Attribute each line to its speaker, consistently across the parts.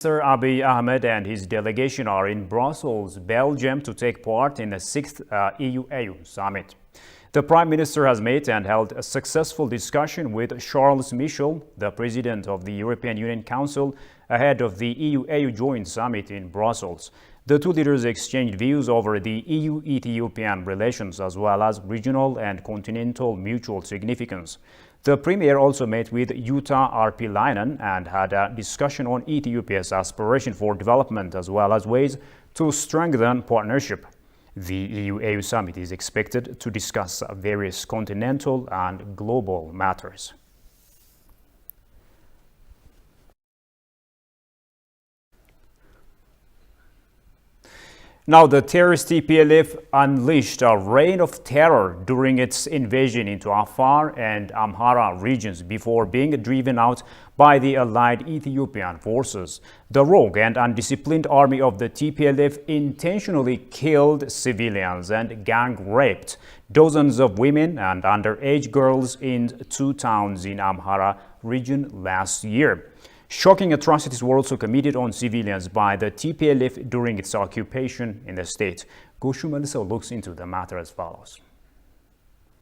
Speaker 1: Sir Abiy Ahmed and his delegation are in Brussels, Belgium, to take part in the 6th EU-AU summit. The Prime Minister has met and held a successful discussion with Charles Michel, the President of the European Union Council, ahead of the EU-AU joint summit in Brussels. The two leaders exchanged views over the EU-Ethiopian relations as well as regional and continental mutual significance. The Premier also met with Jutta Urpilainen and had a discussion on Ethiopia's aspiration for development as well as ways to strengthen partnership. The EU-AU summit is expected to discuss various continental and global matters. Now, the terrorist TPLF unleashed a reign of terror during its invasion into Afar and Amhara regions before being driven out by the allied Ethiopian forces. The rogue and undisciplined army of the TPLF intentionally killed civilians and gang-raped dozens of women and underage girls in two towns in Amhara region last year. Shocking atrocities were also committed on civilians by the TPLF during its occupation in the state. Goshu Melissa looks into the matter as follows.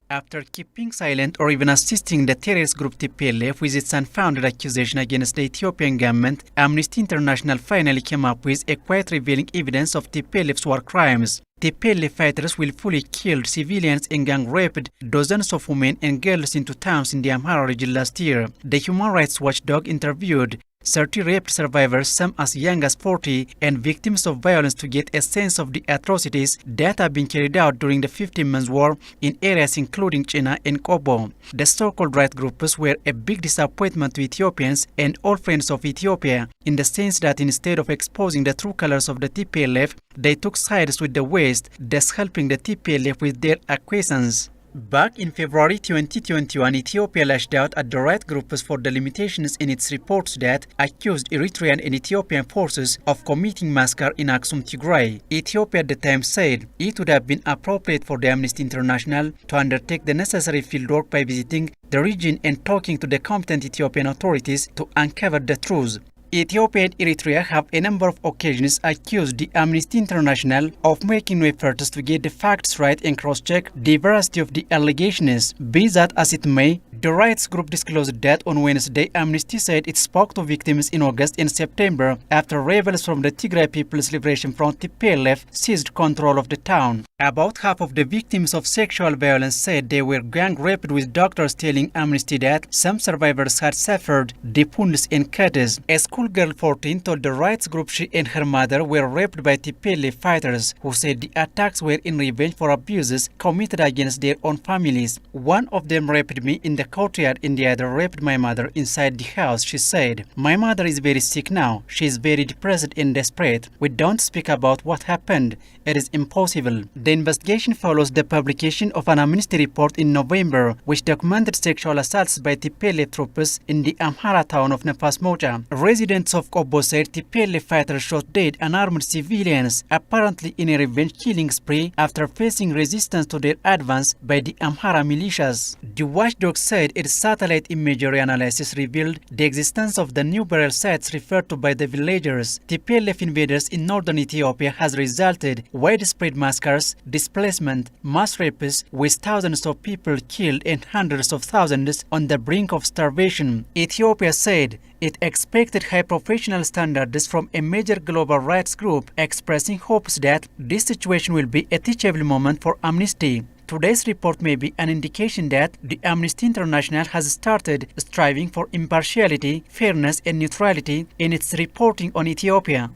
Speaker 2: After keeping silent or even assisting the terrorist group TPLF with its unfounded accusation against the Ethiopian government, Amnesty International finally came up with a quite revealing evidence of TPLF's war crimes. TPLF fighters willfully killed civilians and gang-raped dozens of women and girls in two towns in the Amhara region last year. The Human Rights Watchdog interviewed 30 rape survivors, some as young as 40, and victims of violence to get a sense of the atrocities that have been carried out during the 15-month war in areas including China and Kobo. The so-called right groups were a big disappointment to Ethiopians and all friends of Ethiopia, in the sense that instead of exposing the true colors of the TPLF, they took sides with the West, thus helping the TPLF with their acquiescence. Back in February 2021, Ethiopia lashed out at the right groups for the limitations in its reports that accused Eritrean and Ethiopian forces of committing massacre in Aksum, Tigray. Ethiopia at the time said it would have been appropriate for the Amnesty International to undertake the necessary fieldwork by visiting the region and talking to the competent Ethiopian authorities to uncover the truth. Ethiopia and Eritrea have a number of occasions accused the Amnesty International of making no efforts to get the facts right and cross-check the veracity of the allegations. Be that as it may, the rights group disclosed that on Wednesday, Amnesty said it spoke to victims in August and September after rebels from the Tigray People's Liberation Front TPLF seized control of the town. About half of the victims of sexual violence said they were gang-raped, with doctors telling Amnesty that some survivors had suffered deep wounds and cuts. A schoolgirl 14 told the rights group she and her mother were raped by TPLF fighters, who said the attacks were in revenge for abuses committed against their own families. One of them raped me in the courtyard and the other raped my mother inside the house, she said. My mother is very sick now. She is very depressed and desperate. We don't speak about what happened. It is impossible. The investigation follows the publication of an Amnesty report in November, which documented sexual assaults by TPLF troops in the Amhara town of Nefas Mocha. Residents of Kobo said TPLF fighters shot dead unarmed civilians, apparently in a revenge killing spree after facing resistance to their advance by the Amhara militias. The watchdog said its satellite imagery analysis revealed the existence of the new burial sites referred to by the villagers. TPLF invaders in northern Ethiopia has resulted widespread massacres, displacement, mass rapes, with thousands of people killed and hundreds of thousands on the brink of starvation. Ethiopia said it expected high professional standards from a major global rights group, expressing hopes that this situation will be a teachable moment for Amnesty. Today's report may be an indication that the Amnesty International has started striving for impartiality, fairness and neutrality in its reporting on Ethiopia.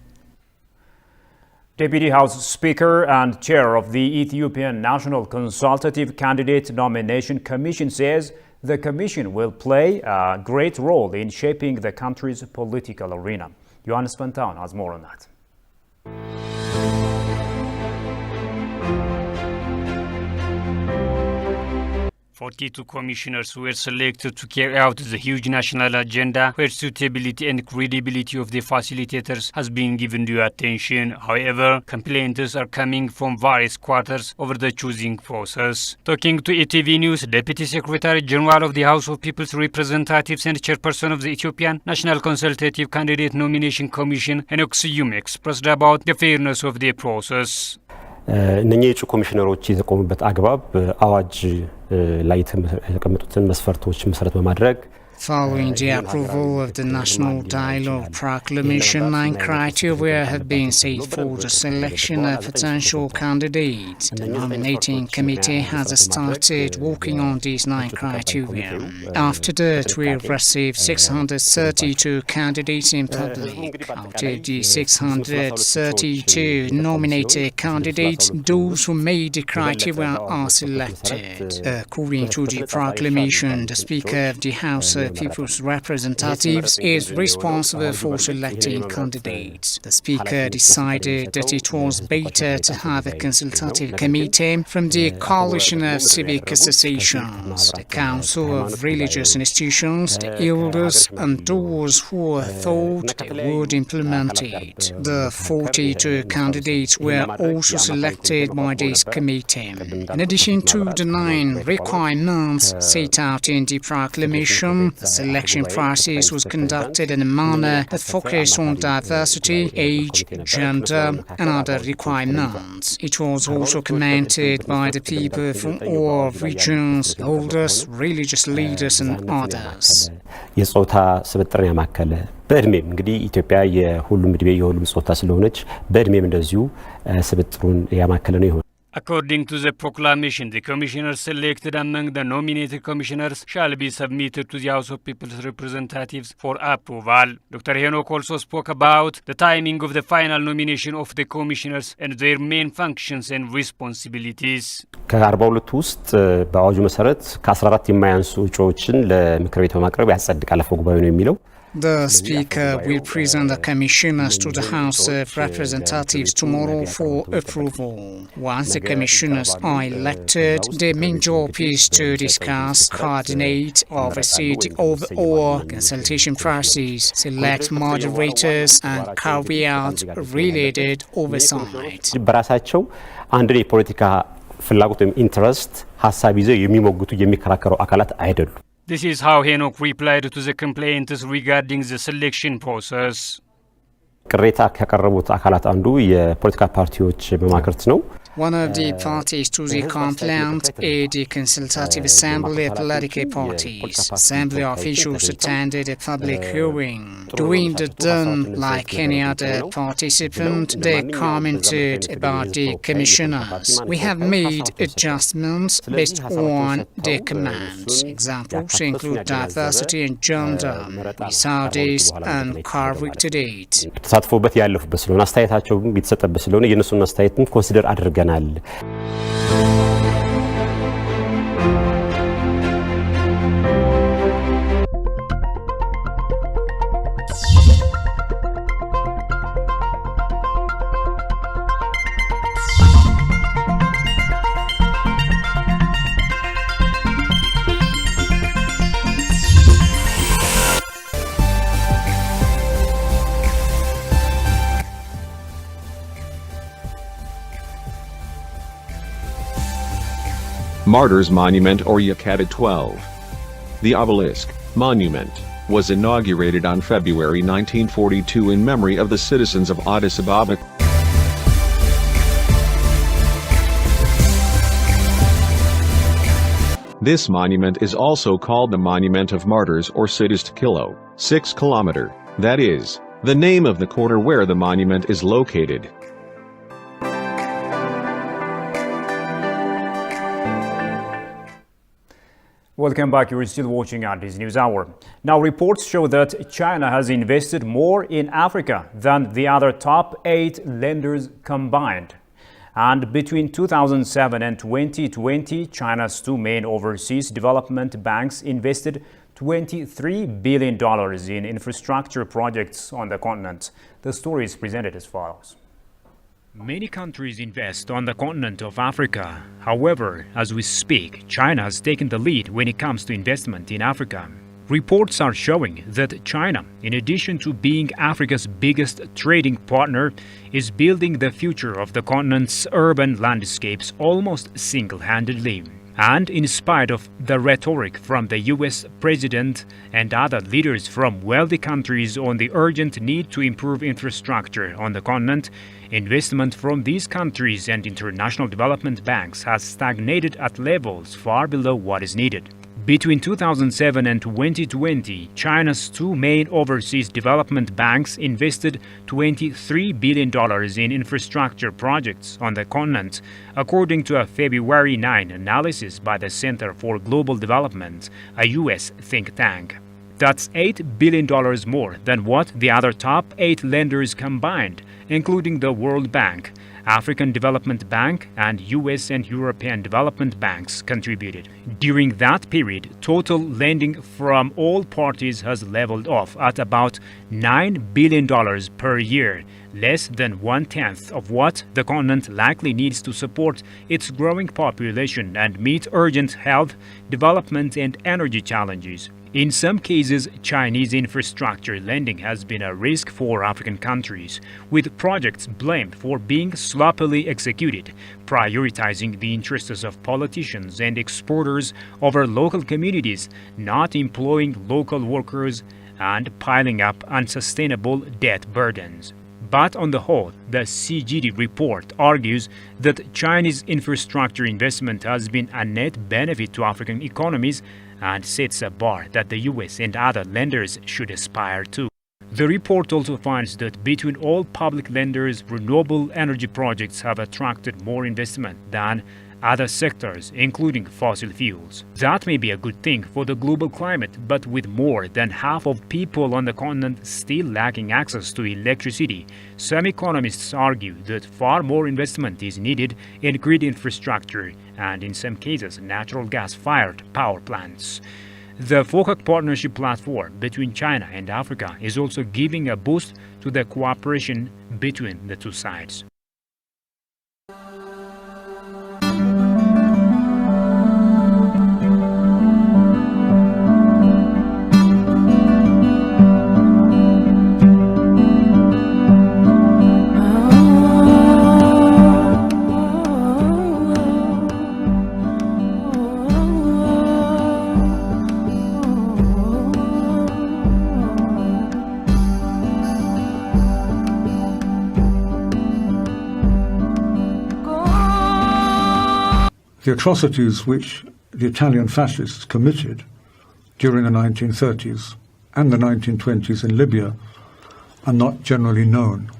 Speaker 1: Deputy House Speaker and Chair of the Ethiopian National Consultative Candidate Nomination Commission says the commission will play a great role in shaping the country's political arena. Johannes Pantown has more on that.
Speaker 3: 42 commissioners were selected to carry out the huge national agenda, where suitability and credibility of the facilitators has been given due attention. However, complaints are coming from various quarters over the choosing process. Talking to ETV News, Deputy Secretary General of the House of People's Representatives and Chairperson of the Ethiopian National Consultative Candidate Nomination Commission, Henok Siyum, expressed about the fairness of the process.
Speaker 4: እነኚህ የእጩ ኮሚሽነሮች የተቆሙበት አግባብ አዋጅ ላይ የተቀመጡትን መስፈርቶች መሰረት በማድረግ
Speaker 5: Following the approval of the National Dialogue Proclamation, 9 criteria have been set for the selection of potential candidates. The nominating committee has started working on these 9 criteria. After that, we have received 632 candidates in public. Out of the 632 nominated candidates, those who made the criteria are selected. According to the proclamation, the Speaker of the House of People's Representatives is responsible for selecting candidates. The Speaker decided that it was better to have a consultative committee from the Coalition of Civic Associations, the Council of Religious Institutions, the elders, and those who thought they would implement it. The 42 candidates were also selected by this committee. In addition to the 9 requirements set out in the proclamation, the selection process was conducted in a manner that focused on diversity, age, gender, and other requirements. It was also commented by the people from all regions, elders, religious leaders, and others.
Speaker 4: የጾታ ስብጥርን ያማከለ በእድሜም እንግዲህ ኢትዮጵያ የሁሉም እድሜ የሁሉም ጾታ ስለሆነች በእድሜም እንደዚሁ ስብጥሩን ያማከለ ነው ይሆናል።
Speaker 3: According to the proclamation, the commissioners selected among the nominated commissioners shall be submitted to the House of People's Representatives for approval. Dr. Henok also spoke about the timing of the final nomination of the commissioners and their main functions and responsibilities.
Speaker 4: ከ42 ውስጥ በአዋጁ መሰረት ከ14 የማያንሱ እጩዎችን ለምክር ቤት በማቅረብ ያጸድቃል አፈ ጉባኤው ነው የሚለው።
Speaker 5: The Speaker will present the commissioners to the House of Representatives tomorrow for approval. Once the commissioners are elected, their main job is to discuss, coordinate, oversee the overall consultation process, select moderators, and carry out related oversight.
Speaker 4: በራሳቸው አንድን የፖለቲካ ፍላጎት ወይም ኢንትረስት ሀሳብ ይዘው የሚሞግቱ የሚከራከሩ አካላት አይደሉም።
Speaker 3: This is how Henok replied to the complaints regarding the selection process.
Speaker 4: ቅሬታ ካቀረቡት አካላት አንዱ የፖለቲካ ፓርቲዎች መማክርት ነው።
Speaker 5: One of the parties to the complaint is the Consultative Assembly of Political Parties. Assembly officials attended a public hearing. During the done, like any other participant, they commented about the commissioners. We have made adjustments based on their commands. Examples include diversity and gender. We saw this and corrected it.
Speaker 4: ተሳትፎበት ያለፉበት ስለሆነ አስተያየታቸው ቢተሰጠበት ስለሆነ የነሱን አስተያየትም ኮንሲደር አድርገናል።
Speaker 6: Martyrs Monument or Yakata 12. The obelisk, monument, was inaugurated on February 1942 in memory of the citizens of Addis Ababa. This monument is also called the Monument of Martyrs or Siddist Kilo, 6 km, that is, the name of the quarter where the monument is located.
Speaker 1: Welcome back. You're still watching Addis News Hour. Now, reports show that China has invested more in Africa than the other top 8 lenders combined. And between 2007 and 2020, China's 2 main overseas development banks invested $23 billion in infrastructure projects on the continent. The story is presented as follows. Many countries invest on the continent of Africa. However, as we speak, China has taken the lead when it comes to investment in Africa. Reports are showing that China, in addition to being Africa's biggest trading partner, is building the future of the continent's urban landscapes almost single-handedly. And in spite of the rhetoric from the US president and other leaders from wealthy countries on the urgent need to improve infrastructure on the continent, investment from these countries and international development banks has stagnated at levels far below what is needed. Between 2007 and 2020, China's two main overseas development banks invested $23 billion in infrastructure projects on the continent, according to a February 9 analysis by the Center for Global Development, a US think tank. That's $8 billion more than what the other top 8 lenders combined, including the World Bank, African Development Bank, and US and European Development Banks contributed. During that period, total lending from all parties has leveled off at about $9 billion per year, less than 1/10 of what the continent likely needs to support its growing population and meet urgent health, development, and energy challenges. In some cases, Chinese infrastructure lending has been a risk for African countries, with projects blamed for being sloppily executed, prioritizing the interests of politicians and exporters over local communities, not employing local workers, and piling up unsustainable debt burdens. But on the whole, the CGD report argues that Chinese infrastructure investment has been a net benefit to African economies and sets a bar that the US and other lenders should aspire to. The report also finds that between all public lenders, renewable energy projects have attracted more investment than other sectors, including fossil fuels. That may be a good thing for the global climate, but with more than half of people on the continent still lacking access to electricity, some economists argue that far more investment is needed in grid infrastructure and, in some cases, natural gas-fired power plants. The FOCAC partnership platform between China and Africa is also giving a boost to the cooperation between the two sides.
Speaker 7: The atrocities which the Italian fascists committed during the 1930s and the 1920s in Libya are not generally known.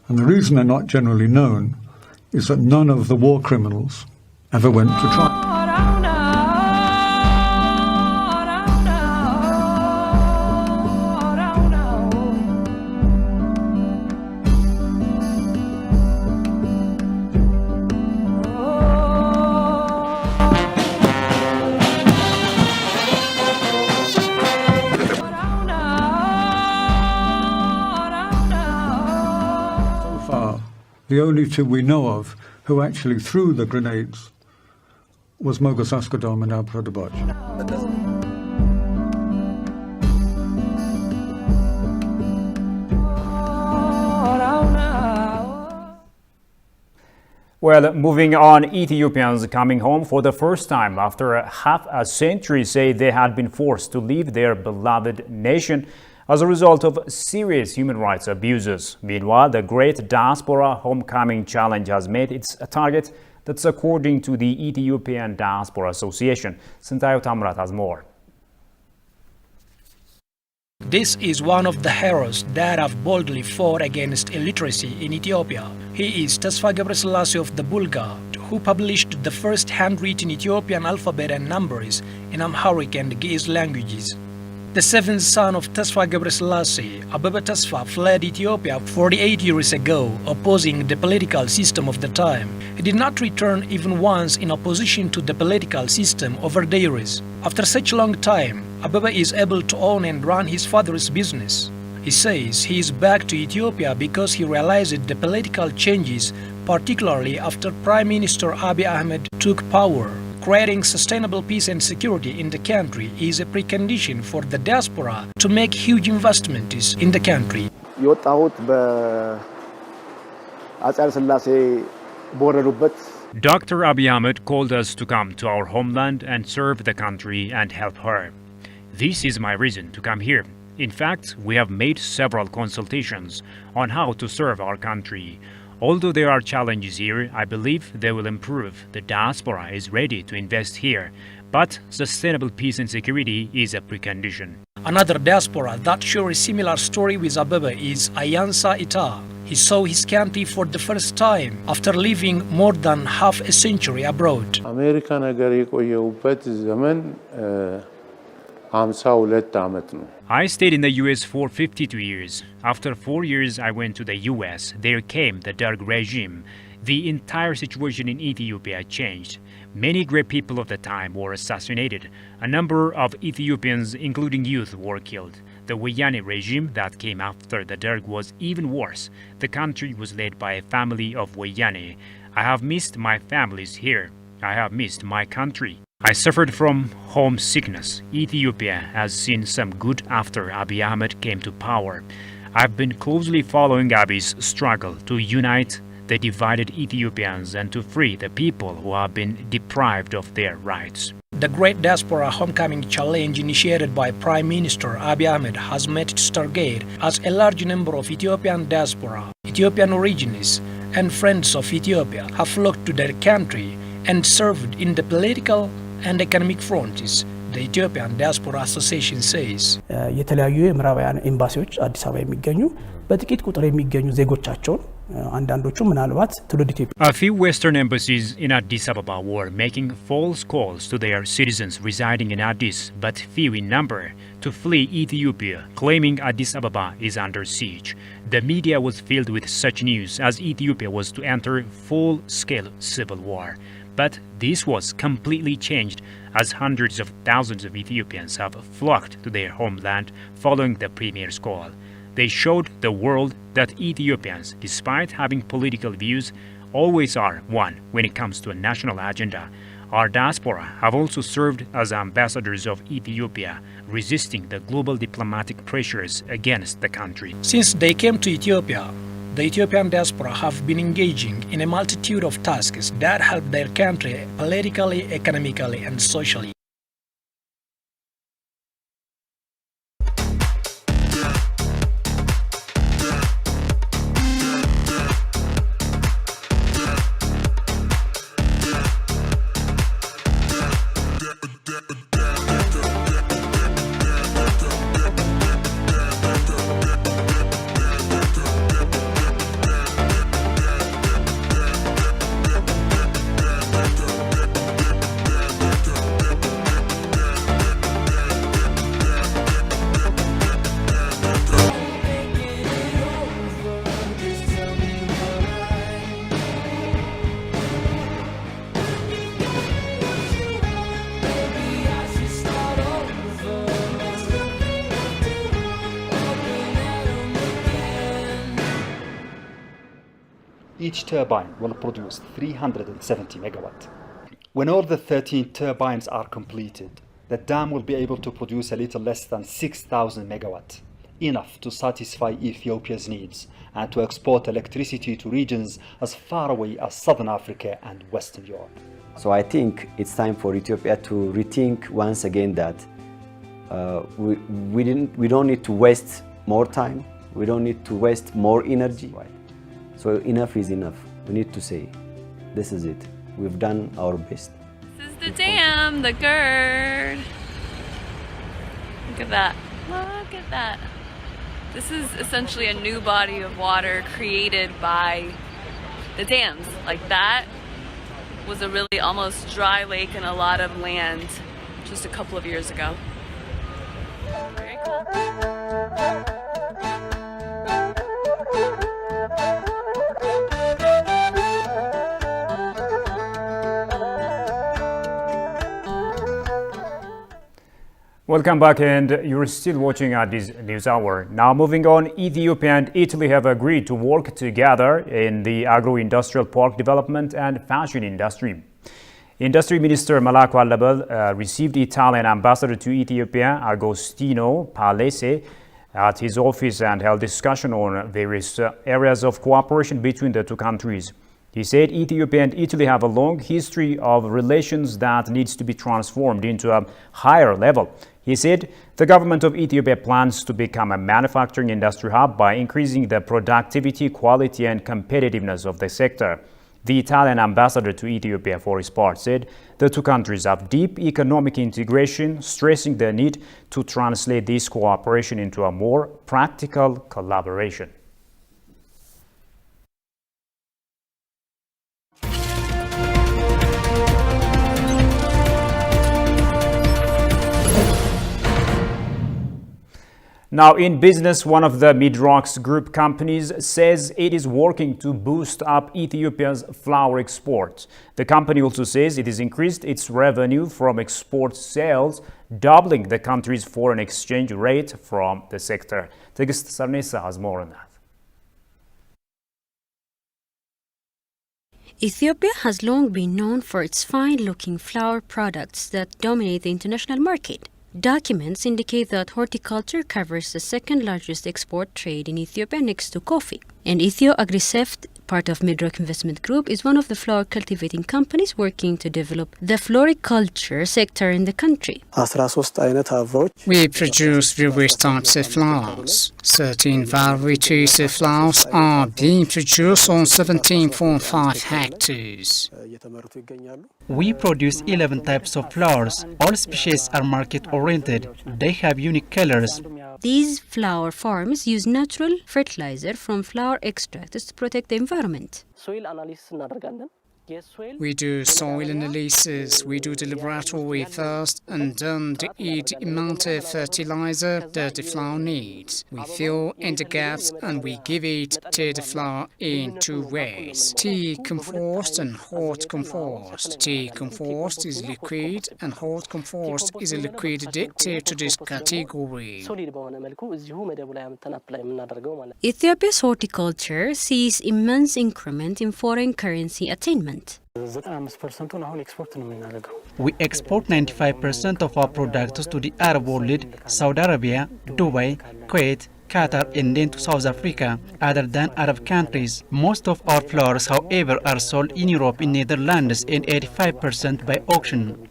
Speaker 7: And the reason they're not generally known is that none of the war criminals ever went to trial. The only two we know of who actually threw the grenades was Mogus Askodom and Abra Dabaj.
Speaker 1: Well, moving on, Ethiopians coming home for the first time after half a century say they had been forced to leave their beloved nation as a result of serious human rights abuses. Meanwhile, the Great Diaspora Homecoming Challenge has made its target. That's according to the Ethiopian Diaspora Association. Sintayo Tamrat has more.
Speaker 8: This is one of the heroes that have boldly fought against illiteracy in Ethiopia. He is Tesfa Gebreselassie of the Bulga, who published the first handwritten Ethiopian alphabet and numbers in Amharic and Ge'ez languages. The seventh son of Tesfa Gebreselassie, Abebe Tesfa, fled Ethiopia 48 years ago, opposing the political system of the time. He did not return even once in opposition to the political system over the years. After such a long time, Abebe is able to own and run his father's business. He says he is back to Ethiopia because he realized the political changes, particularly after Prime Minister Abiy Ahmed took power. Creating sustainable peace and security in the country is a precondition for the diaspora to make huge investments in the country.
Speaker 9: የወጣሁት በአፄ ኃይለ ሥላሴ በወረዱበት
Speaker 1: Dr. Abiy Ahmed called us to come to our homeland and serve the country and help her. This is my reason to come here. In fact, we have made several consultations on how to serve our country. Although there are challenges here, I believe they will improve. The diaspora is ready to invest here, but sustainable peace and security is a precondition.
Speaker 8: Another diaspora that shares a similar story with Abebe is Ayansa Ita. He saw his country for the first time after living more than half a century abroad.
Speaker 10: አሜሪካ ነገር የቆየሁበት ዘመን 52 ዓመት ነው።
Speaker 1: I stayed in the US for 52 years. After 4 years, I went to the US. There came the Derg regime. The entire situation in Ethiopia changed. Many great people of the time were assassinated. A number of Ethiopians, including youth, were killed. The Weyane regime that came after the Derg was even worse. The country was led by a family of Weyane. I have missed my families here. I have missed my country. I suffered from homesickness. Ethiopia has seen some good after Abiy Ahmed came to power. I've been closely following Abiy's struggle to unite the divided Ethiopians and to free the people who have been deprived of their rights.
Speaker 8: The Great Diaspora Homecoming Challenge initiated by Prime Minister Abiy Ahmed has met its target as a large number of Ethiopian diaspora, Ethiopian origins, and friends of Ethiopia have flocked to their country and served in the political and economic fronts, the Ethiopian Diaspora Association says.
Speaker 11: የተለያዩ የምዕራባውያን ኤምባሲዎች አዲስ አበባ የሚገኙ በጥቂት ቁጥር የሚገኙ ዜጎቻቸውን አንዳንዶቹ ምናልባት ትውልድ ኢትዮጵያ
Speaker 1: A few Western embassies in Addis Ababa were making false calls to their citizens residing in Addis, but few in number, to flee Ethiopia, claiming Addis Ababa is under siege. The media was filled with such news as Ethiopia was to enter full-scale civil war. But this was completely changed as hundreds of thousands of Ethiopians have flocked to their homeland following the premier's call. They showed the world that Ethiopians, despite having political views, always are one when it comes to a national agenda. Our diaspora have also served as ambassadors of Ethiopia, resisting the global diplomatic pressures against the country.
Speaker 8: Since they came to Ethiopia, the Ethiopian diaspora have been engaging in a multitude of tasks that help their country politically, economically, and socially.
Speaker 12: Each turbine will produce 370 megawatt. When all the 13 turbines are completed, the dam will be able to produce a little less than 6,000 megawatt, enough to satisfy Ethiopia's needs and to export electricity to regions as far away as Southern Africa and Western Europe.
Speaker 13: So I think it's time for Ethiopia to rethink once again that we don't need to waste more time, we don't need to waste more energy. So enough is enough. We need to say, this is it. We've done our best.
Speaker 14: This is the dam, the GERD. Look at that. Look at that. This is essentially a new body of water created by the dams. Like that was a really almost dry lake in a lot of land just a couple of years ago. Very cool.
Speaker 1: Welcome back, and you're still watching at this news hour. Now moving on, Ethiopia and Italy have agreed to work together in the agro-industrial park development and fashion industry. Industry Minister Malaku Alabel received Italian ambassador to Ethiopia, Agostino Palese, at his office and held discussion on various areas of cooperation between the two countries. He said Ethiopia and Italy have a long history of relations that needs to be transformed into a higher level. He said the government of Ethiopia plans to become a manufacturing industry hub by increasing the productivity, quality and competitiveness of the sector. The Italian ambassador to Ethiopia, for his part, said the two countries have deep economic integration, stressing the need to translate this cooperation into a more practical collaboration. Now, in business, one of the Midrox Group companies says it is working to boost up Ethiopia's flour exports. The company also says it has increased its revenue from export sales, doubling the country's foreign exchange rate from the sector. Tigist Sarnesa has more on that.
Speaker 15: Ethiopia has long been known for its fine-looking flour products that dominate the international market. Documents indicate that horticulture covers the second largest export trade in Ethiopia next to coffee. And Ethio Agriseft, part of Midrox Investment Group, is one of the flour cultivating companies working to develop the floriculture sector in the country.
Speaker 5: We produce various types of flours. 13 varieties of flours are being produced on 17.5 hectares.
Speaker 2: We produce 11 types of flours. All species are market-oriented. They have unique colors.
Speaker 15: These flour farms use natural fertilizer from flour extracts to protect the environment.
Speaker 5: We do soil analysis, we do the laboratory first, and then the amount of fertilizer that the flour needs. We fill in the gaps and we give it to the flour in two ways: tea compost and hot compost. Tea compost is liquid and hot compost is a liquid addicted to this category.
Speaker 15: Ethiopia's horticulture sees immense increment in foreign currency attainment.
Speaker 2: We export 95% of our products to the Arab world, Saudi Arabia, Dubai, Kuwait, Qatar, and then to South Africa. Other than Arab countries, most of our flours, however, are sold in Europe, in Netherlands, and 85% by auction.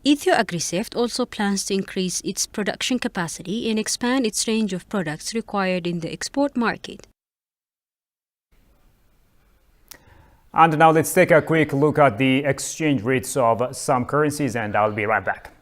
Speaker 15: Ethio Agriseft also plans to increase its production capacity and expand its range of products required in the export market.
Speaker 1: And now let's take a quick look at the exchange rates of some currencies, and I'll be right back.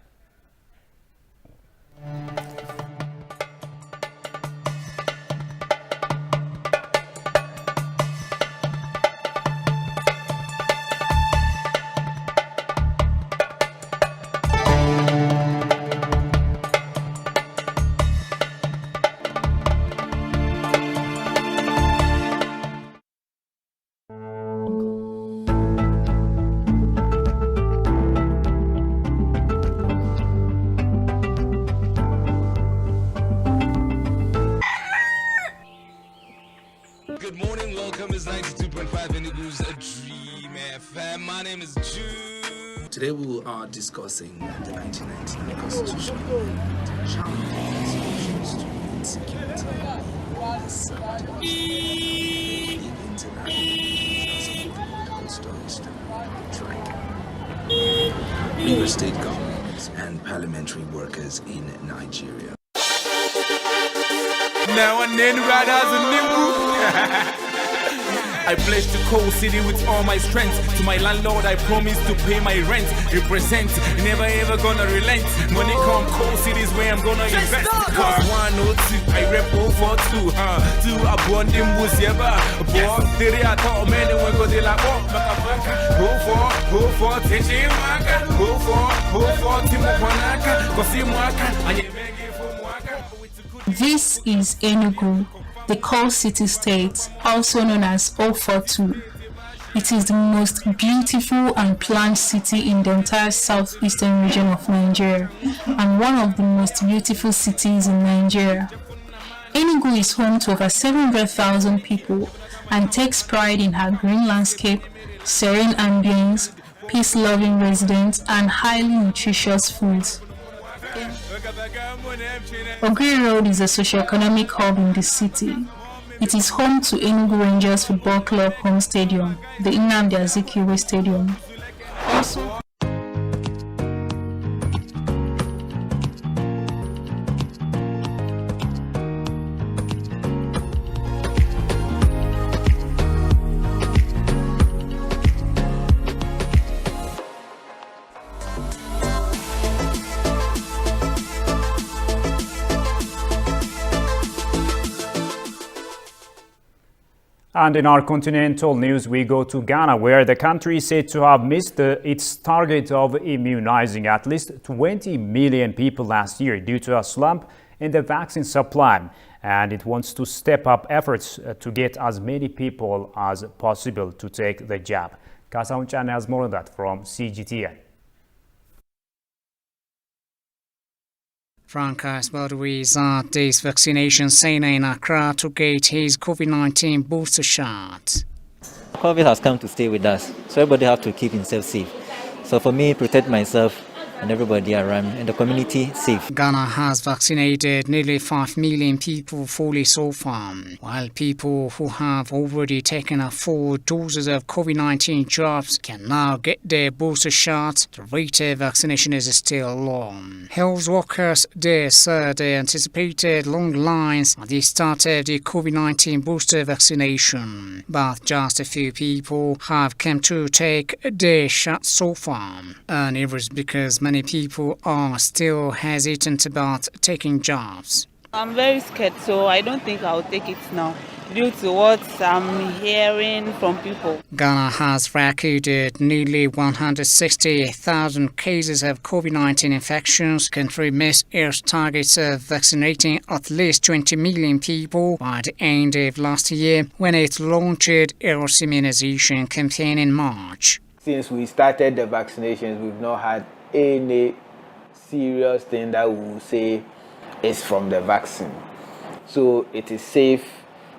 Speaker 16: Good morning, welcome. It's 92.5 Enugu's A Dream FM. My name is Jude. Today we are discussing the 1999 Constitution and challenging solutions to insecurity in the sector. The international coastal history track. River state governments and parliamentary workers in Nigeria.
Speaker 17: Now and then, riders and nimble. I pledge to Coal City with all my strength. To my landlord, I promise to pay my rent. Represent, never ever gonna relent. Money come, Coal City's where I'm gonna invest. Cause 102, I rep 042. Two abundant was yeba. Boy, they are thought many when go they like go for, teaching maka. Go for, Timo Panaka. Cause you maka, and you begging for mwaka.
Speaker 18: This is Enugu, the Coal City State, also known as 042. It is the most beautiful and planned city in the entire southeastern region of Nigeria and one of the most beautiful cities in Nigeria. Enugu is home to over 700,000 people and takes pride in her green landscape, serene ambience, peace-loving residents, and highly nutritious foods. Ogiri Road is a socio-economic hub in the city. It is home to Enugu Rangers Football Club home stadium, the Nnamdi Azikiwe Stadium. Also,
Speaker 1: And in our continental news, we go to Ghana, where the country is said to have missed its target of immunizing at least 20 million people last year due to a slump in the vaccine supply. And it wants to step up efforts to get as many people as possible to take the jab. Kasaun Chan has more on that from CGTN.
Speaker 5: Francois Baldwin is at this vaccination center in Accra to get his COVID-19 booster shot.
Speaker 19: COVID has come to stay with us, so everybody has to keep himself safe. So for me, protect myself and everybody around and the community safe.
Speaker 5: Ghana has vaccinated nearly 5 million people fully so far, while people who have already taken a full doses of COVID-19 jabs can now get their booster shots. The rate of vaccination is still low. Health workers there said they anticipated long lines at the start of the COVID-19 booster vaccination, but just a few people have come to take their shots so far, and it was because many people are still hesitant about taking jobs.
Speaker 20: I'm very scared, so I don't think I'll take it now due to what I'm hearing from people.
Speaker 5: Ghana has recorded nearly 160,000 cases of COVID-19 infections. The country missed its targets of vaccinating at least 20 million people by the end of last year when it launched its immunization campaign in March.
Speaker 21: Since we started the vaccinations, we've not had any serious thing that we will say is from the vaccine. So it is safe.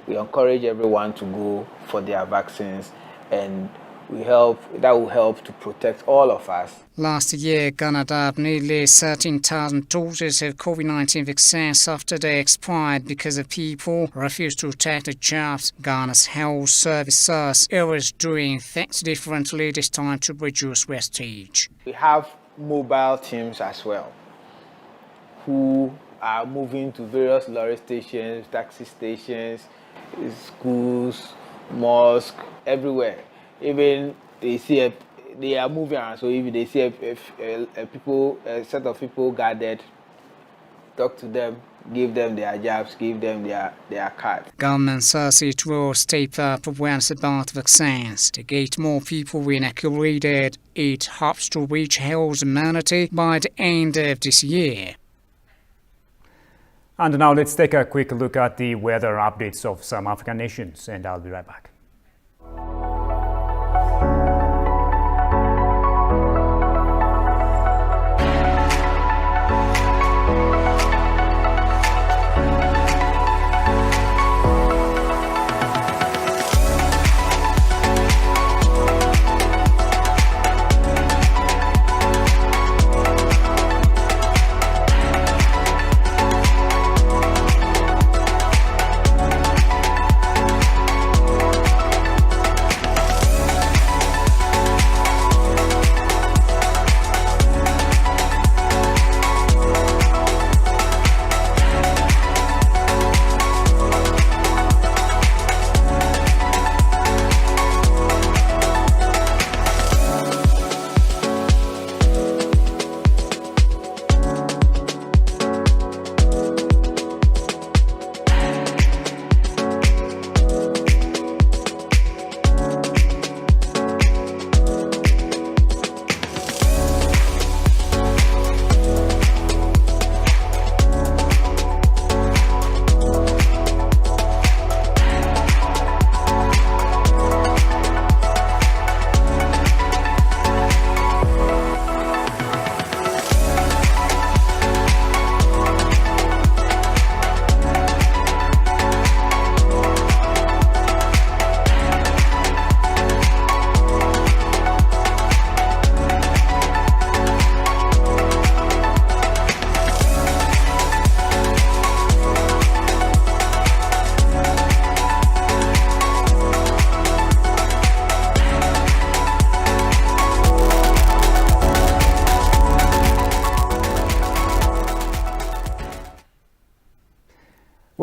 Speaker 21: We encourage everyone to go for their vaccines, and that will help to protect all of us.
Speaker 5: Last year, Ghana dumped nearly 13,000 doses of COVID-19 vaccines after they expired because of people refused to take the jabs. Ghana's health services is doing things differently this time to reduce wastage.
Speaker 21: We have mobile teams as well who are moving to various lorry stations, taxi stations, schools, mosques, everywhere. Even they are moving around, so if they see a set of people gathered, talk to them, give them their jabs, give them their cards.
Speaker 5: Government says it will step up awareness about vaccines to get more people inoculated. It hopes to reach health immunity by the end of this year.
Speaker 1: And now let's take a quick look at the weather updates of some African nations, and I'll be right back.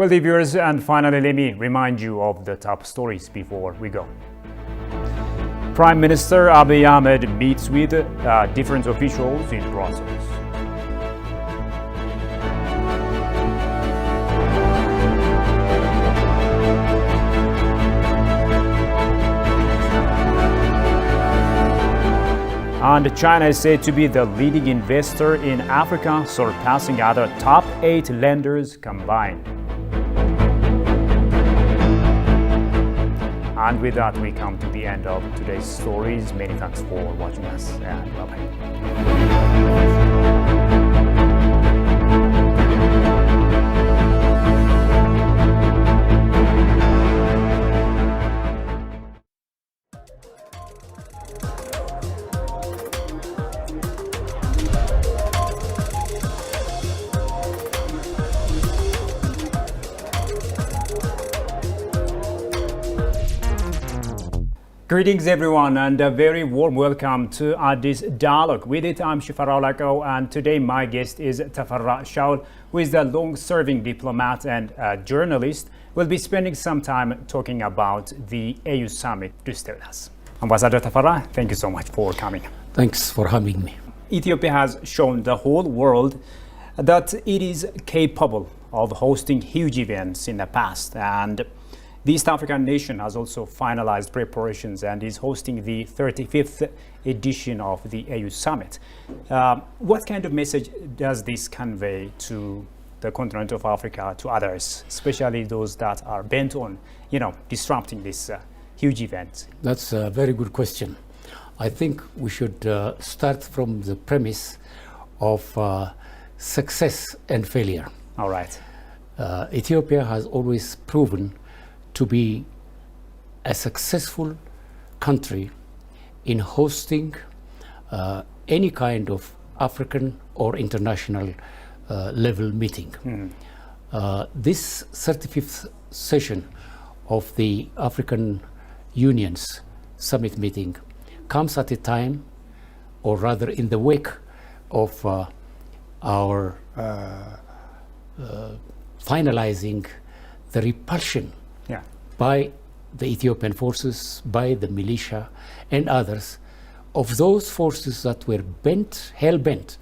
Speaker 1: Well, the viewers, and finally, let me remind you of the top stories before we go. Prime Minister Abiy Ahmed meets with different officials in Brussels. And China is said to be the leading investor in Africa, surpassing other top 8 lenders combined. And with that, we come to the end of today's stories. Many thanks for watching us, and bye-bye. Greetings everyone, and a very warm welcome to Addis Dialogue. With it, I'm Shifara Olako, and today my guest is Tafarra Shaul, who is a long-serving diplomat and journalist. We'll be spending some time talking about the AU Summit to stay with us. Ambassador Tafarra, thank you so much for coming.
Speaker 3: Thanks for having me.
Speaker 1: Ethiopia has shown the whole world that it is capable of hosting huge events in the past, and the East African nation has also finalized preparations and is hosting the 35th edition of the AU Summit. What kind of message does this convey to the continent of Africa, to others, especially those that are bent on, disrupting this huge event?
Speaker 3: That's a very good question. I think we should start from the premise of success and failure.
Speaker 1: All right.
Speaker 3: Ethiopia has always proven to be a successful country in hosting any kind of African or international level meeting. This 35th session of the African Union's summit meeting comes at a time, or rather in the wake of our finalizing the repulsion by the Ethiopian forces, by the militia and others, of those forces that were hell-bent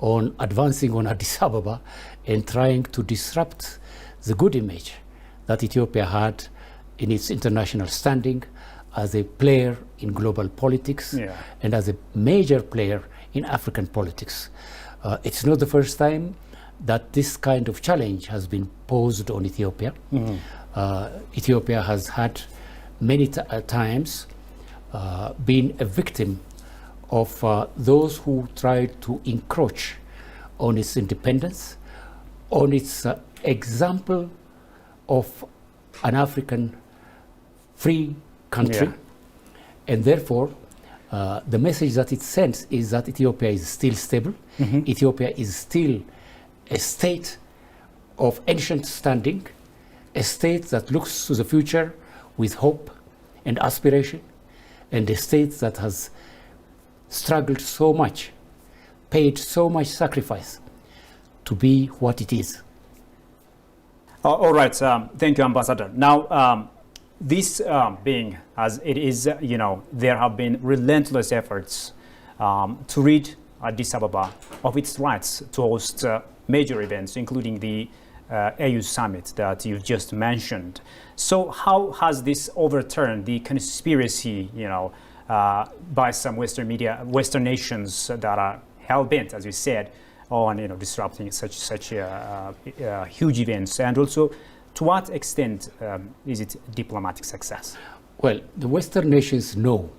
Speaker 3: on advancing on Addis Ababa and trying to disrupt the good image that Ethiopia had in its international standing as a player in global politics and as a major player in African politics. It's not the first time that this kind of challenge has been posed on Ethiopia. Ethiopia has had many times been a victim of those who tried to encroach on its independence, on its example of an African free country. And therefore, the message that it sends is that Ethiopia is still stable. Ethiopia is still a state of ancient standing, a state that looks to the future with hope and aspiration, and a state that has struggled so much, paid so much sacrifice to be what it is.
Speaker 1: All right, thank you, Ambassador. Now, this being as it is, there have been relentless efforts to rid Addis Ababa of its rights to host major events, including the AU Summit that you just mentioned. So how has this overturned the conspiracy, by some Western nations that are hell-bent, as you said, on disrupting such huge events? And also, to what extent is it diplomatic success?
Speaker 3: Well, the Western nations know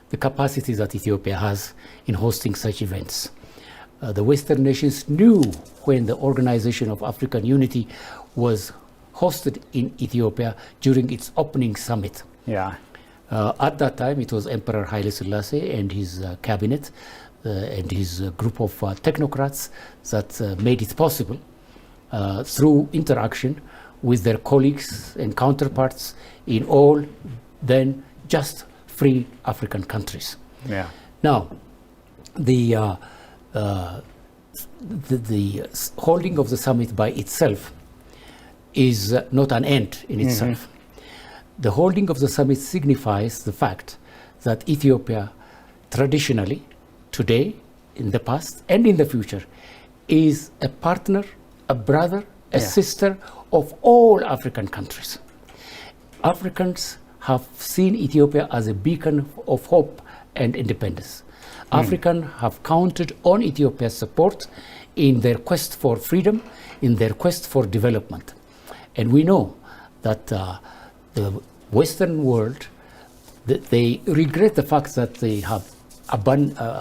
Speaker 3: the capacity that Ethiopia has in hosting such events. The Western nations knew when the Organization of African Unity was hosted in Ethiopia during its opening summit. At that time, it was Emperor Haile Selassie and his cabinet and his group of technocrats that made it possible through interaction with their colleagues and counterparts in all then just free African countries. Now, the holding of the summit by itself is not an end in itself. The holding of the summit signifies the fact that Ethiopia traditionally, today, in the past, and in the future, is a partner, a brother, a sister of all African countries. Africans have seen Ethiopia as a beacon of hope and independence. Africans have counted on Ethiopia's support in their quest for freedom, in their quest for development. And we know that the Western world, they regret the fact that they have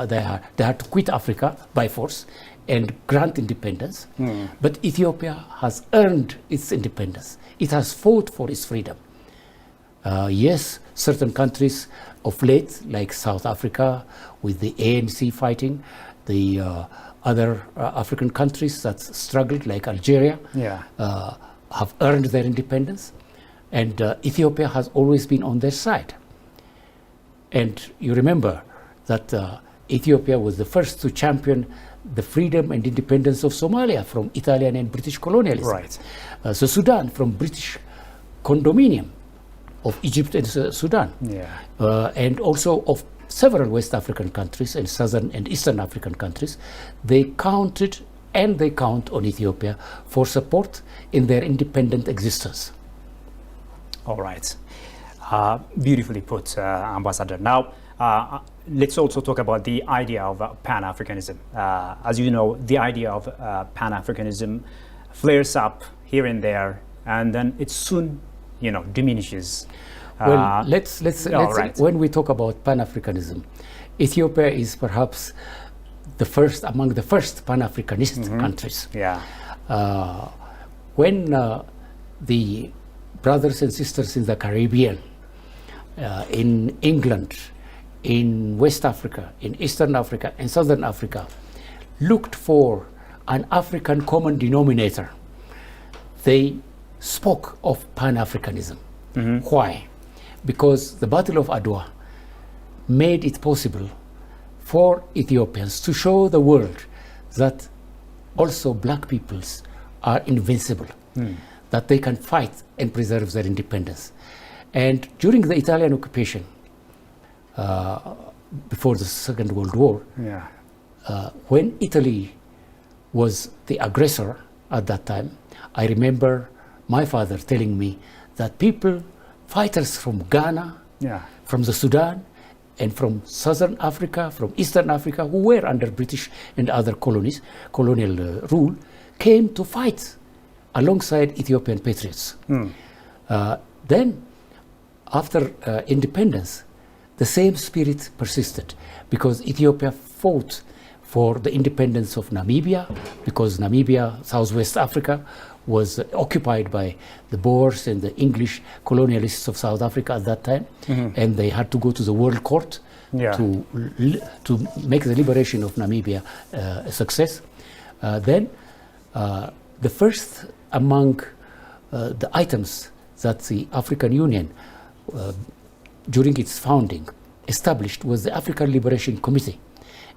Speaker 3: they had to quit Africa by force and grant independence. But Ethiopia has earned its independence. It has fought for its freedom. Yes, certain countries of late, like South Africa, with the ANC fighting, the other African countries that struggled, like Algeria, have earned their independence. And Ethiopia has always been on their side. And you remember that Ethiopia was the first to champion the freedom and independence of Somalia from Italian and British colonialism.
Speaker 1: Right.
Speaker 3: So Sudan from British condominium of Egypt and Sudan. And also of several West African countries and Southern and Eastern African countries. They counted and they count on Ethiopia for support in their independent existence.
Speaker 1: All right. Beautifully put, Ambassador. Now, let's also talk about the idea of Pan-Africanism. As you know, the idea of Pan-Africanism flares up here and there, and then it soon, diminishes.
Speaker 3: Well, let's when we talk about Pan-Africanism, Ethiopia is perhaps among the first Pan-Africanist countries. When the brothers and sisters in the Caribbean, in England, in West Africa, in Eastern Africa, and Southern Africa, looked for an African common denominator, they spoke of Pan-Africanism. Why? Because the Battle of Adwa made it possible for Ethiopians to show the world that also black peoples are invincible, that they can fight and preserve their independence. And during the Italian occupation, before the Second World War, when Italy was the aggressor at that time, I remember my father telling me that fighters from Ghana, from the Sudan, and from Southern Africa, from Eastern Africa, who were under British and other colonial rule, came to fight alongside Ethiopian patriots. Then, after independence, the same spirit persisted, because Ethiopia fought for the independence of Namibia, because Namibia, Southwest Africa, was occupied by the Boers and the English colonialists of South Africa at that time, and they had to go to the World Court to make the liberation of Namibia a success. Then, the first among the items that the African Union, during its founding, established was the African Liberation Committee.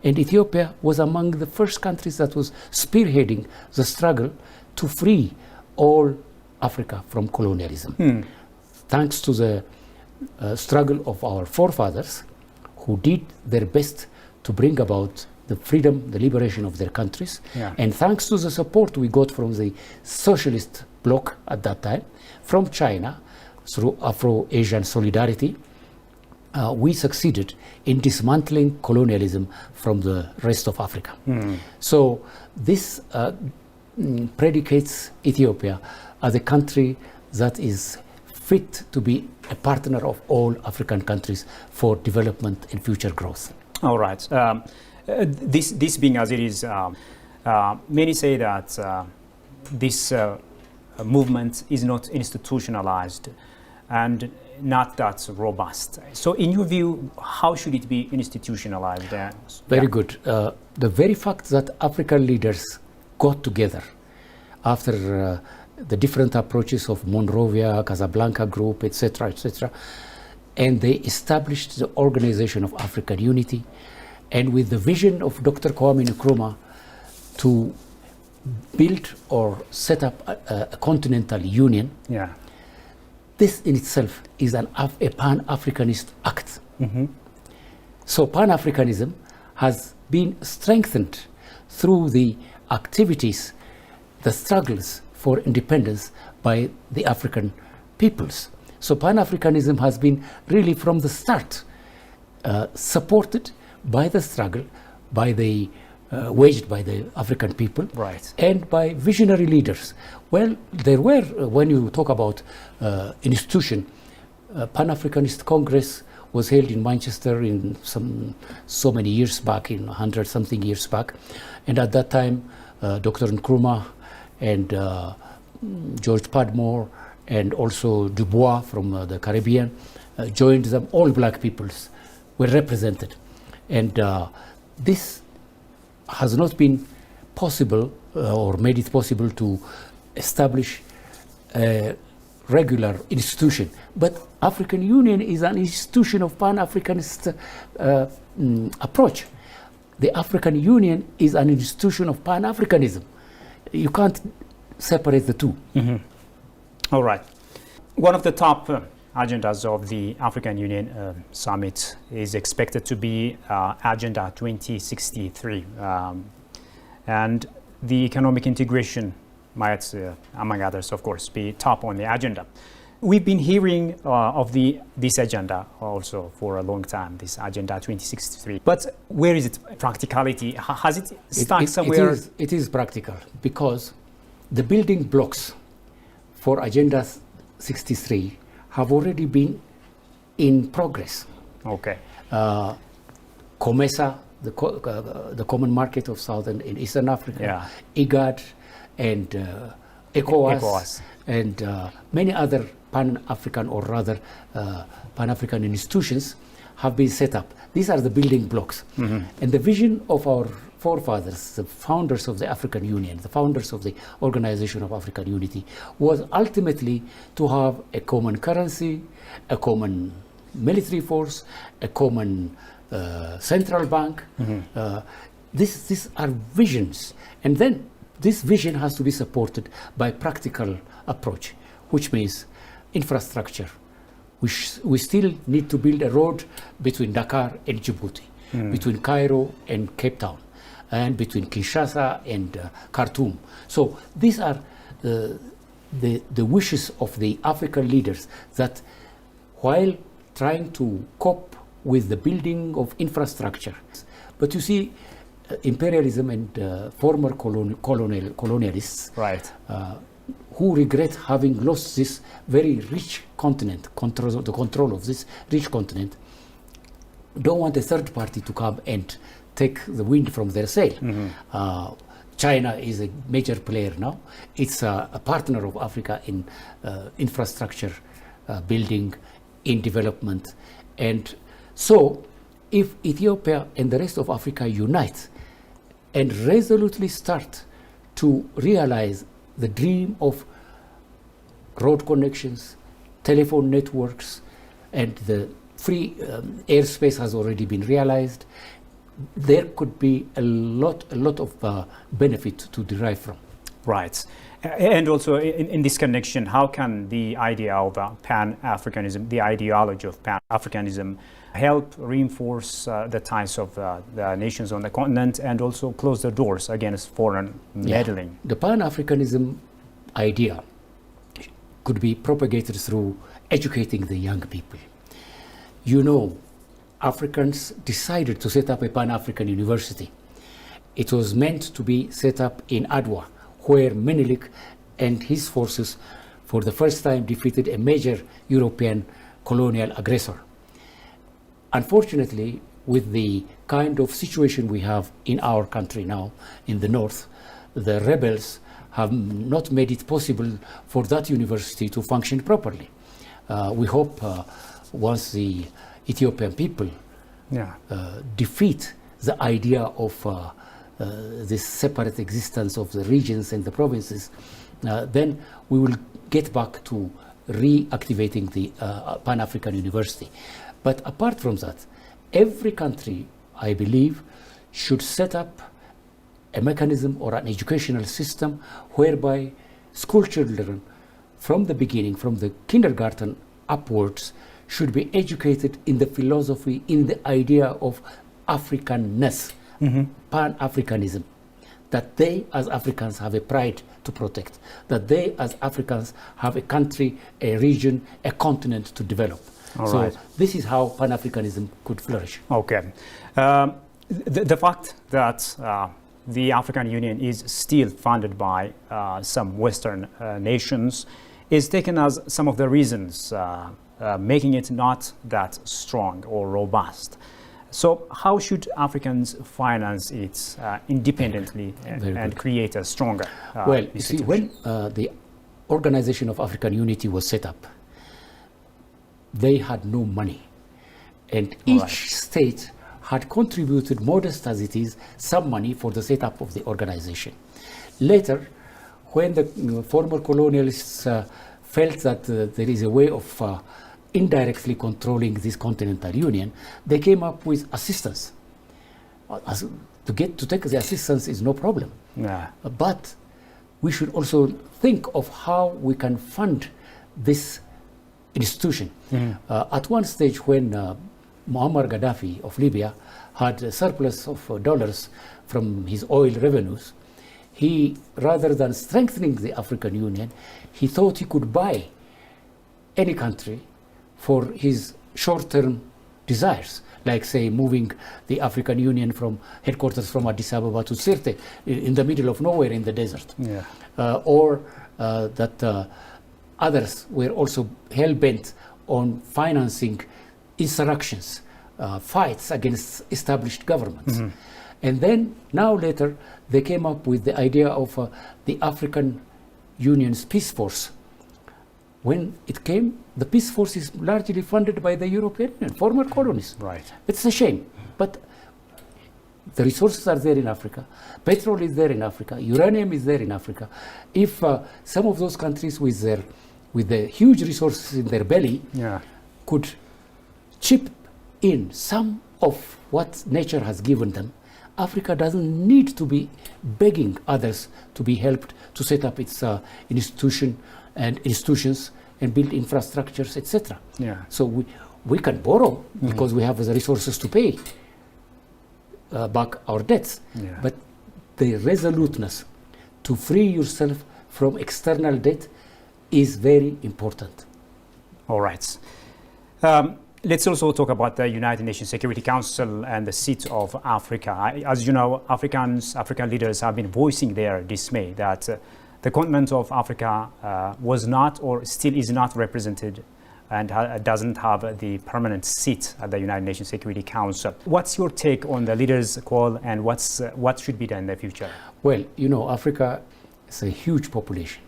Speaker 3: And Ethiopia was among the first countries that was spearheading the struggle to free all Africa from colonialism. Thanks to the struggle of our forefathers, who did their best to bring about the freedom, the liberation of their countries, and thanks to the support we got from the socialist bloc at that time, from China, through Afro-Asian solidarity, we succeeded in dismantling colonialism from the rest of Africa. So this predicates Ethiopia as a country that is fit to be a partner of all African countries for development and future growth.
Speaker 1: All right. This being as it is, many say that this movement is not institutionalized and not that robust. So in your view, how should it be institutionalized?
Speaker 3: Very good. The very fact that African leaders got together after the different approaches of Monrovia, Casablanca Group, etc., and they established the Organization of African Unity, and with the vision of Dr. Kwame Nkrumah to build or set up a continental union, this in itself is a Pan-Africanist act. So Pan-Africanism has been strengthened through the activities, the struggles for independence by the African peoples. So Pan-Africanism has been really from the start supported by the struggle, by the waged by the African people, and by visionary leaders. Well, there were, when you talk about institution, Pan-Africanist Congress was held in Manchester in so many years back, in 100-something years back, and at that time, Dr. Nkrumah and George Padmore and also Du Bois from the Caribbean joined them. All black peoples were represented, and this has not been possible or made it possible to establish a regular institution. But African Union is an institution of Pan-Africanist approach. The African Union is an institution of Pan-Africanism. You can't separate the two.
Speaker 1: All right. One of the top agendas of the African Union Summit is expected to be Agenda 2063. And the economic integration might, among others, of course, be top on the agenda. We've been hearing of this agenda also for a long time, this Agenda 2063. But where is its practicality? Has it stuck somewhere?
Speaker 3: It is practical, because the building blocks for Agenda 63 have already been in progress.
Speaker 1: Okay.
Speaker 3: COMESA, the Common Market of Southern and Eastern Africa, IGAD, and ECOWAS, and many other Pan-African, or rather Pan-African institutions have been set up. These are the building blocks. And the vision of our forefathers, the founders of the African Union, the founders of the Organization of African Unity, was ultimately to have a common currency, a common military force, a common central bank. These are visions. And then this vision has to be supported by practical approach, which means infrastructure. We still need to build a road between Dakar and Djibouti, between Cairo and Cape Town, and between Kinshasa and Khartoum. So these are the wishes of the African leaders, that while trying to cope with the building of infrastructure, but you see, imperialism and former colonialists who regret having lost this very rich continent, the control of this rich continent, don't want a third party to come and take the wind from their sail. China is a major player now. It's a partner of Africa in infrastructure building, in development. And so if Ethiopia and the rest of Africa unite and resolutely start to realize the dream of road connections, telephone networks, and the free airspace has already been realized, there could be a lot of benefit to derive from.
Speaker 1: Right. And also in this connection, how can the idea of Pan-Africanism, the ideology of Pan-Africanism, help reinforce the ties of the nations on the continent and also close the doors against foreign meddling?
Speaker 3: The Pan-Africanism idea could be propagated through educating the young people. You know, Africans decided to set up a Pan-African university. It was meant to be set up in Adwa, where Menelik and his forces for the first time defeated a major European colonial aggressor. Unfortunately, with the kind of situation we have in our country now, in the north, the rebels have not made it possible for that university to function properly. We hope once the Ethiopian people defeat the idea of this separate existence of the regions and the provinces, then we will get back to reactivating the Pan-African University. But apart from that, every country, I believe, should set up a mechanism or an educational system whereby school children from the beginning, from the kindergarten upwards, should be educated in the philosophy, in the idea of Africanness, Pan-Africanism, that they as Africans have a pride to protect, that they as Africans have a country, a region, a continent to develop. So this is how Pan-Africanism could flourish.
Speaker 1: Okay. The fact that the African Union is still funded by some Western nations is taken as some of the reasons making it not that strong or robust. So how should Africans finance it independently and create a stronger
Speaker 3: well, you see, when the Organization of African Unity was set up, they had no money. And each state had contributed, modest as it is, some money for the setup of the organization. Later, when the former colonialists felt that there is a way of indirectly controlling this continental union, they came up with assistance. To take the assistance is no problem. But we should also think of how we can fund this institution. At one stage when Muammar Gaddafi of Libya had a surplus of dollars from his oil revenues, he, rather than strengthening the African Union, he thought he could buy any country for his short-term desires, like, say, moving the African Union from headquarters from Addis Ababa to Sirte in the middle of nowhere in the desert. Or that others were also hell-bent on financing insurrections, fights against established governments. And then, now later, they came up with the idea of the African Union's Peace Force. When it came, the Peace Force is largely funded by the European Union, former colonies. It's a shame, but the resources are there in Africa. Petrol is there in Africa. Uranium is there in Africa. If some of those countries with the huge resources in their belly could chip in some of what nature has given them, Africa doesn't need to be begging others to be helped to set up its institutions and build infrastructures, etc. So we can borrow because we have the resources to pay back our debts. But the resoluteness to free yourself from external debt is very important.
Speaker 1: All right. Let's also talk about the United Nations Security Council and the seat of Africa. As you know, African leaders have been voicing their dismay that the continent of Africa was not or still is not represented and doesn't have the permanent seat at the United Nations Security Council. What's your take on the leaders' call and what should be done in the future?
Speaker 3: Well, you know, Africa is a huge population.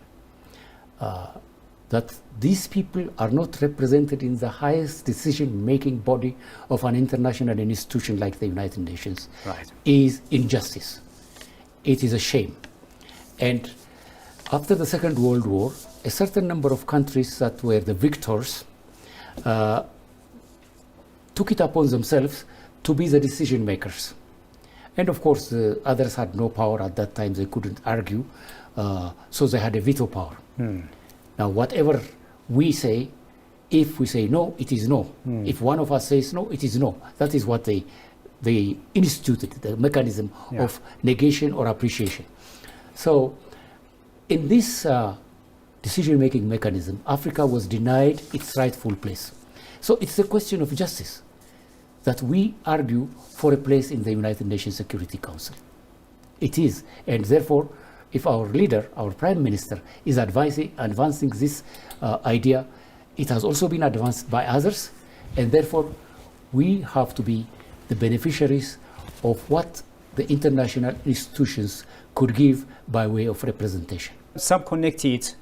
Speaker 3: That these people are not represented in the highest decision-making body of an international institution like the United Nations is injustice. It is a shame. And after the Second World War, a certain number of countries that were the victors took it upon themselves to be the decision makers. And of course, the others had no power at that time. They couldn't argue, so they had a veto power. Now, whatever we say, if we say no, it is no. If one of us says no, it is no. That is what they instituted, the mechanism of negation or appreciation. So, in this decision-making mechanism, Africa was denied its rightful place. So it's a question of justice that we argue for a place in the United Nations Security Council. It is, and therefore, if our leader, our Prime Minister, is advancing this idea, it has also been advanced by others, and therefore we have to be the beneficiaries of what the international institutions could give by way of representation.
Speaker 1: Some connected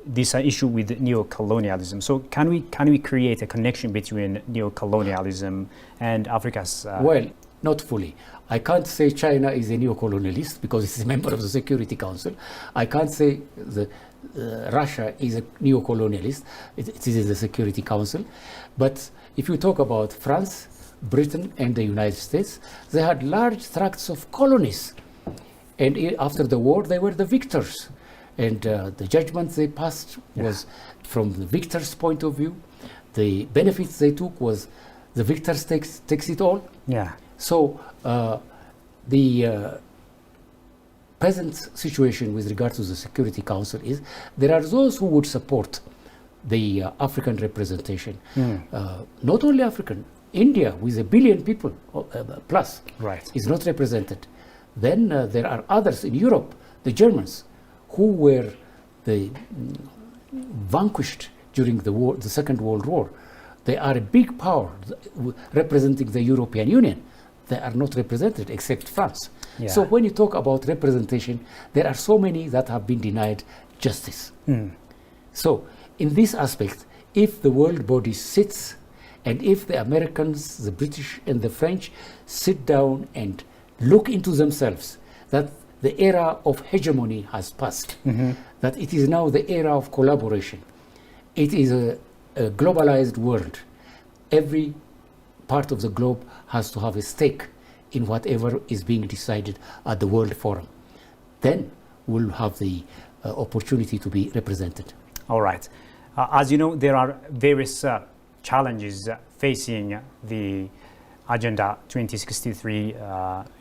Speaker 1: this issue with neocolonialism. So can we create a connection between neocolonialism and Africa's?
Speaker 3: Well, not fully. I can't say China is a neocolonialist because it's a member of the Security Council. I can't say Russia is a neocolonialist. It is in the Security Council. But if you talk about France, Britain, and the United States, they had large tracts of colonies And after the war, they were the victors. And the judgment they passed was from the victor's point of view. The benefits they took was the victor takes it all.
Speaker 1: Yeah.
Speaker 3: So the present situation with regard to the Security Council is there are those who would support the African representation. Not only African, India with 1 billion people plus is not represented. Then there are others in Europe, the Germans, who were vanquished during the war, the Second World War. They are a big power representing the European Union. They are not represented except France.
Speaker 1: Yeah.
Speaker 3: So when you talk about representation, there are so many that have been denied justice. So in this aspect, if the world body sits, and if the Americans, the British and the French sit down and look into themselves, that the era of hegemony has passed, that it is now the era of collaboration. It is a globalized world. Every part of the globe has to have a stake in whatever is being decided at the World Forum. Then we'll have the opportunity to be represented.
Speaker 1: All right. As you know, there are various challenges facing the Agenda 2063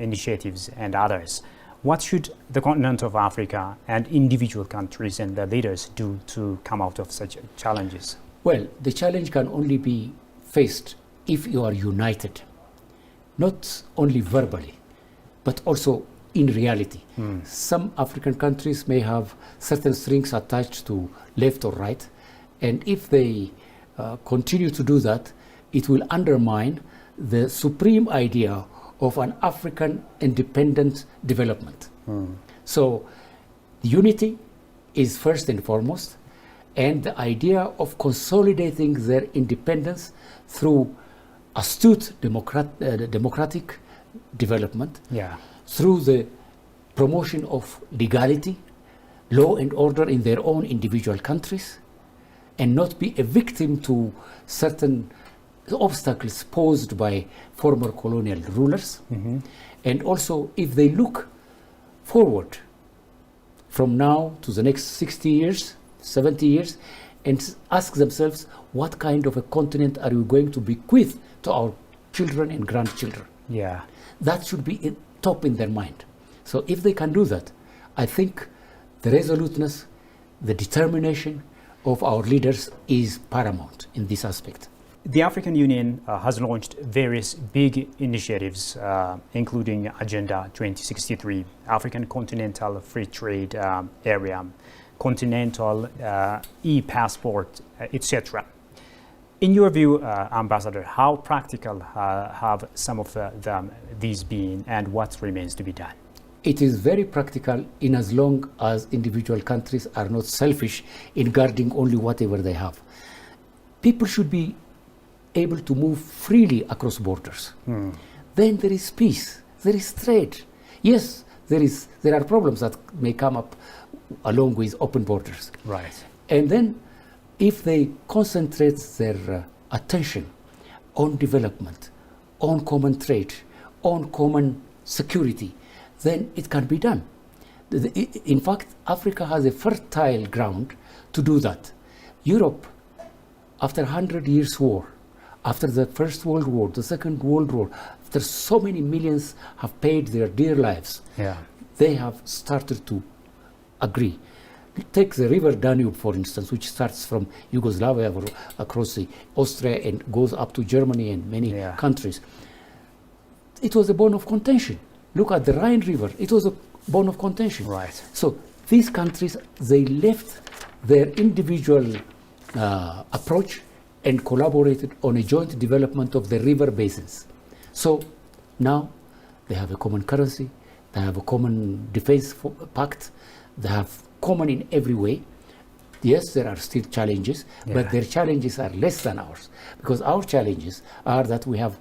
Speaker 1: initiatives and others. What should the continent of Africa and individual countries and their leaders do to come out of such challenges?
Speaker 3: Well, the challenge can only be faced if you are united, not only verbally, but also in reality. Some African countries may have certain strings attached to left or right, and if they continue to do that, it will undermine the supreme idea of an African independent development. So unity is first and foremost, and the idea of consolidating their independence through astute democratic development, through the promotion of legality, law and order in their own individual countries, and not be a victim to certain obstacles posed by former colonial rulers. And also, if they look forward from now to the next 60 years, 70 years, and ask themselves, what kind of a continent are we going to bequeath to our children and grandchildren?
Speaker 1: Yeah.
Speaker 3: That should be top in their mind. So if they can do that, I think the resoluteness, the determination of our leaders is paramount in this aspect.
Speaker 1: The African Union has launched various big initiatives, including Agenda 2063, African Continental Free Trade Area, Continental e-passport, etc. In your view, Ambassador, how practical have some of these been, and what remains to be done?
Speaker 3: It is very practical in as long as individual countries are not selfish in guarding only whatever they have. People should be able to move freely across borders. Then there is peace, there is trade. Yes, there are problems that may come up along with open borders.
Speaker 1: Right.
Speaker 3: And then if they concentrate their attention on development, on common trade, on common security, then it can be done. In fact, Africa has a fertile ground to do that. Europe, after 100 years war, after the First World War, the Second World War, after so many millions have paid their dear lives, they have started to agree. Take the river Danube, for instance, which starts from Yugoslavia across the Austria and goes up to Germany and many countries. It was a bone of contention. Look at the Rhine River. It was a bone of contention.
Speaker 1: Right.
Speaker 3: So these countries, they left their individual approach and collaborated on a joint development of the river basins. So now they have a common currency, they have a common defense pact, they have common in every way. Yes, there are still challenges, but their challenges are less than ours, because our challenges are that we have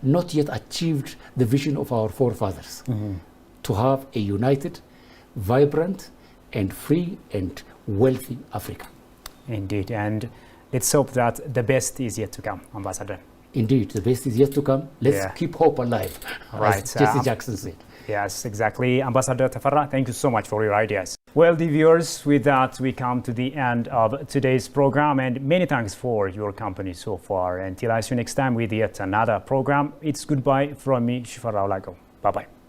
Speaker 3: not yet achieved the vision of our forefathers, to have a united, vibrant, and free and wealthy Africa.
Speaker 1: Indeed, and let's hope that the best is yet to come, Ambassador.
Speaker 3: Indeed, the best is yet to come. Let's keep hope alive,
Speaker 1: right.
Speaker 3: as Jesse Jackson said.
Speaker 1: Yes, exactly. Ambassador Tafarra, thank you so much for your ideas. Well, the viewers, with that, we come to the end of today's program, and many thanks for your company so far. Until I see you next time with yet another program, it's goodbye from me, Shifa Raulago. Bye-bye.